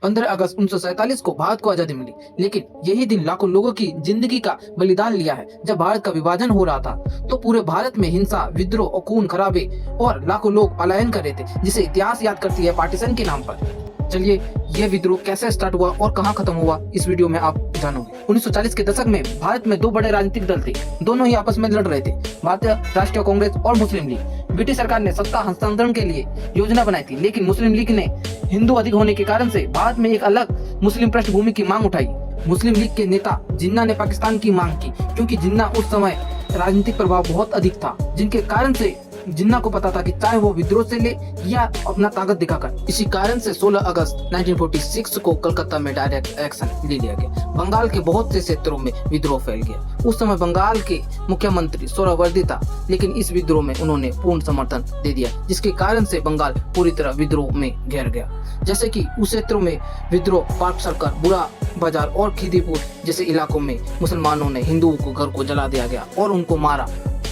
15 अगस्त 1947 को भारत को आजादी मिली, लेकिन यही दिन लाखों लोगों की जिंदगी का बलिदान लिया है। जब भारत का विभाजन हो रहा था तो पूरे भारत में हिंसा, विद्रोह और खून खराबे और लाखों लोग पलायन कर रहे थे, जिसे इतिहास याद करती है पार्टीशन के नाम पर। चलिए, यह विद्रोह कैसे स्टार्ट हुआ और कहां खत्म हुआ, इस वीडियो में आप जानोगे। 1940 के दशक में भारत में दो बड़े राजनीतिक दल थे, दोनों ही आपस में लड़ रहे थे, भारतीय राष्ट्रीय कांग्रेस और मुस्लिम लीग। ब्रिटिश सरकार ने सत्ता हस्तांतरण के लिए योजना बनाई थी, लेकिन मुस्लिम लीग ने हिंदू अधिक होने के कारण से भारत में एक अलग मुस्लिम पृष्ठभूमि की मांग उठाई। मुस्लिम लीग के नेता जिन्ना ने पाकिस्तान की मांग की, क्योंकि जिन्ना उस समय राजनीतिक प्रभाव बहुत अधिक था, जिनके कारण से जिन्ना को पता था कि चाहे वो विद्रोह से ले या अपना ताकत दिखाकर। इसी कारण से 16 अगस्त 1946 को कलकत्ता में डायरेक्ट एक्शन ले लिया गया। बंगाल के बहुत से क्षेत्रों में विद्रोह फैल गया। उस समय बंगाल के मुख्यमंत्री सोहरावर्दी था, लेकिन इस विद्रोह में उन्होंने पूर्ण समर्थन दे दिया, जिसके कारण से बंगाल पूरी तरह विद्रोह में घिर गया। जैसे कि उस क्षेत्रों में विद्रोह पार्क सर्कल, बुरा बाजार और खिदीपुर जैसे इलाकों में मुसलमानों ने हिंदुओं को घर को जला दिया गया और उनको मारा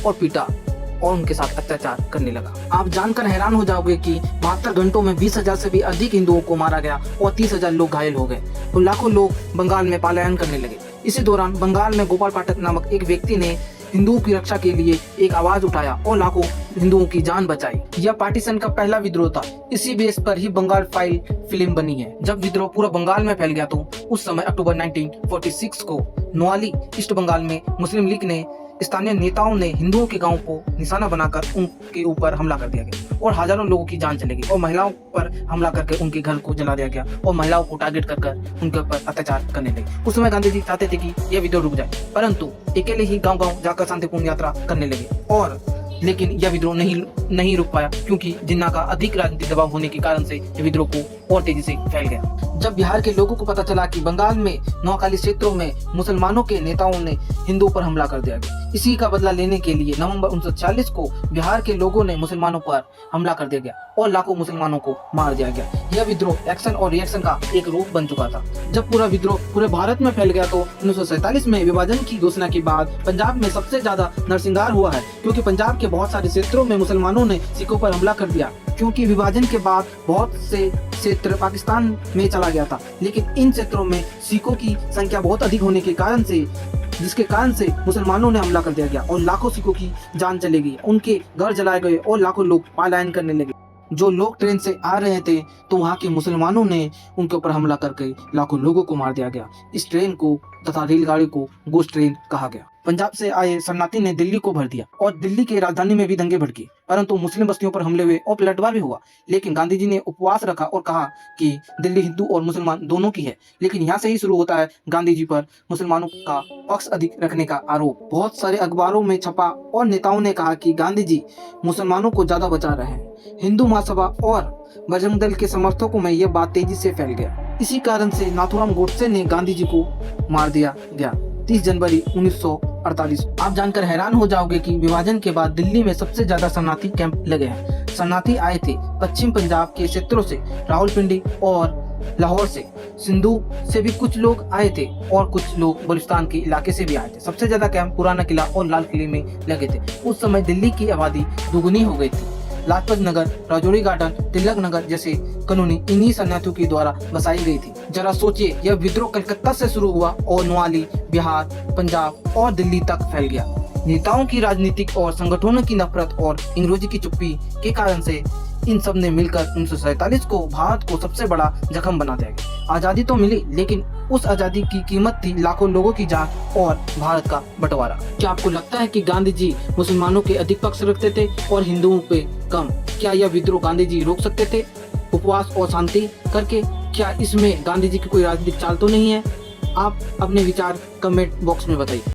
और पीटा और उनके साथ अत्याचार करने लगा। आप जानकर हैरान हो जाओगे कि 72 घंटों में 20,000 से भी अधिक हिंदुओं को मारा गया और 30,000 लोग घायल हो गए और लाखों लोग बंगाल में पलायन करने लगे। इसी दौरान बंगाल में गोपाल पाठक नामक एक व्यक्ति ने हिंदुओं की रक्षा के लिए एक आवाज उठाया और लाखों हिंदुओं की जान बचाई। यह पार्टीशन का पहला विद्रोह था। इसी बेस पर ही बंगाल फाइल फिल्म बनी है। जब विद्रोह पूरा बंगाल में फैल गया तो उस समय अक्टूबर 1946 को नोआली ईस्ट बंगाल में मुस्लिम लीग ने स्थानीय नेताओं ने हिंदुओं के गांव को निशाना बनाकर उनके ऊपर हमला कर दिया गया और हजारों लोगों की जान चली गई और महिलाओं पर हमला करके उनके घर को जला दिया गया और महिलाओं को टारगेट कर उनके ऊपर अत्याचार करने लगे। उस समय गांधी जी चाहते थे कि यह विद्रोह रुक जाए, परंतु अकेले ही गांव-गांव जाकर शांतिपूर्ण यात्रा करने लगे और लेकिन यह विद्रोह नहीं रुक पाया, क्योंकि जिन्ना का अधिक राजनीतिक दबाव होने के कारण से यह विद्रोह को और तेजी से फैल गया। जब बिहार के लोगों को पता चला कि बंगाल में नौखाली क्षेत्रों में मुसलमानों के नेताओं ने हिंदुओं पर हमला कर दिया गया, इसी का बदला लेने के लिए नवंबर 1940 को बिहार के लोगों ने मुसलमानों पर हमला कर दिया गया और लाखों मुसलमानों को मार दिया गया। यह विद्रोह एक्शन और रिएक्शन का एक रूप बन चुका था। जब पूरा विद्रोह पूरे भारत में फैल गया तो 1947 में विभाजन की घोषणा के बाद पंजाब में सबसे ज्यादा नरसंहार हुआ है, क्योंकि पंजाब के बहुत सारे क्षेत्रों में मुसलमानों ने सिखों पर हमला कर दिया। क्योंकि विभाजन के बाद बहुत से क्षेत्र पाकिस्तान में चला गया था, लेकिन इन क्षेत्रों में सिखों की संख्या बहुत अधिक होने के कारण से जिसके कारण से मुसलमानों ने हमला कर दिया गया और लाखों सिखों की जान चली गई, उनके घर जलाए गए और लाखों लोग पलायन करने लगे। जो लोग ट्रेन से आ रहे थे तो वहाँ के मुसलमानों ने उनके ऊपर हमला करके लाखों लोगों को मार दिया गया। इस ट्रेन को तथा रेलगाड़ी को गोश्त ट्रेन कहा गया। पंजाब से आए शरणार्थी ने दिल्ली को भर दिया और दिल्ली के राजधानी में भी दंगे भड़के, परंतु मुस्लिम बस्तियों पर हमले हुए और पलटवार भी हुआ। लेकिन गांधी जी ने उपवास रखा और कहा कि दिल्ली हिंदू और मुसलमान दोनों की है। लेकिन यहाँ से ही शुरू होता है गांधी जी पर मुसलमानों का पक्ष अधिक रखने का आरोप। बहुत सारे अखबारों में छपा और नेताओं ने कहा कि गांधी जी मुसलमानों को ज्यादा बचा रहे हैं। हिंदू महासभा और बजरंग दल के समर्थकों में यह बात तेजी से फैल गया। इसी कारण से नाथूराम गोडसे ने गांधी जी को मार दिया गया 30 जनवरी 1948। आप जानकर हैरान हो जाओगे कि विभाजन के बाद दिल्ली में सबसे ज्यादा शरणार्थी कैंप लगे हैं। शरणार्थी आए थे पश्चिम पंजाब के क्षेत्रों से, रावलपिंडी और लाहौर से, सिंधु से भी कुछ लोग आए थे और कुछ लोग बलूचिस्तान के इलाके से भी आए थे। सबसे ज्यादा कैंप पुराना किला और लाल किले में लगे थे। उस समय दिल्ली की आबादी दुगुनी हो गई थी। लाजपत नगर, राजौरी गार्डन, तिलक नगर जैसे कॉलोनी इन्हीं शरणार्थियों के द्वारा बसाई गई थी। जरा सोचिए, यह विद्रोह कलकत्ता से शुरू हुआ और नोआली, बिहार, पंजाब और दिल्ली तक फैल गया। नेताओं की राजनीतिक और संगठनों की नफरत और अंग्रेजी की चुप्पी के कारण से इन सब ने मिलकर 1947 को भारत को सबसे बड़ा जख्म बना दिया गया। आजादी तो मिली, लेकिन उस आजादी की कीमत थी लाखों लोगों की जान और भारत का बंटवारा। क्या आपको लगता है कि गांधी जी मुसलमानों के अधिक पक्ष रखते थे और हिंदुओं पे कम? क्या यह विद्रोह गांधी जी रोक सकते थे उपवास और शांति करके? क्या इसमें गांधी जी की कोई राजनीतिक चाल तो नहीं है? आप अपने विचार कमेंट बॉक्स में बताइए।